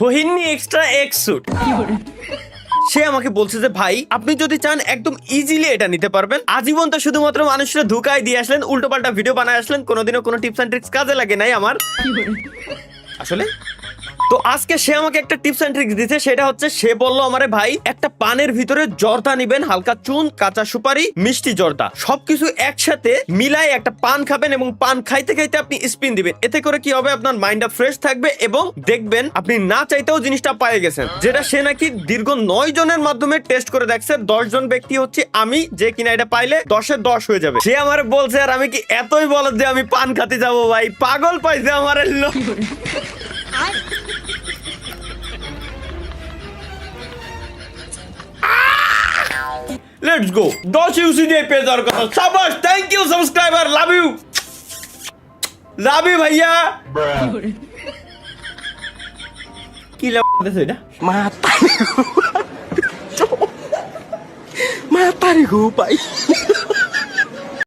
ফহিনী extra x sweet. সে আমাকে বলছে যে ভাই আপনি যদি চান একদম ইজিলি এটা নিতে পারবেন। আজীবন তো শুধুমাত্র মানুষরা ধোঁকায় দিয়ে আসলেন, উল্টো পাল্টা ভিডিও বানায় আসলেন, কোনোদিনও কোনো টিপস এন্ড ট্রিক্স কাজে লাগে নাই আমার আসলে। তো আজকে সে আমাকে একটা টিপস এন্ড ট্রিক্স দিতে, সেটা হচ্ছে সে বলল আমারে ভাই একটা পানের ভিতরে জর্দা নিবেন, হালকা চুন, কাঁচা সুপারি, মিষ্টি জর্দা সবকিছু একসাথে মিলাই একটা পান খাবেন এবং পান খাইতে খাইতে আপনি স্পিন দিবেন। এতে করে কি হবে, আপনার মাইন্ডটা ফ্রেশ থাকবে এবং দেখবেন আপনি না চাইতেও জিনিসটা পেয়ে গেছেন। যেটা সে নাকি দীর্ঘ 9 জনের মাধ্যমে টেস্ট করে দেখছে। 10 জন ব্যক্তি হচ্ছে আমি, যে কিনা এটা পাইলে 10-এর 10 হয়ে যাবে। সে আমার বলছে আর আমি কি এতই বলদ যে আমি পান খাতে যাবো ভাই, পাগল পাইছে আমার লোক। Let's go. 10 ইউসি দিয়ে পেয়ে যাওয়ার কথা। শাবাশ, thank you subscriber, love you. Love you ভাইয়া। কি লাভ দিছ এটা? Mata ni Mata ni pai.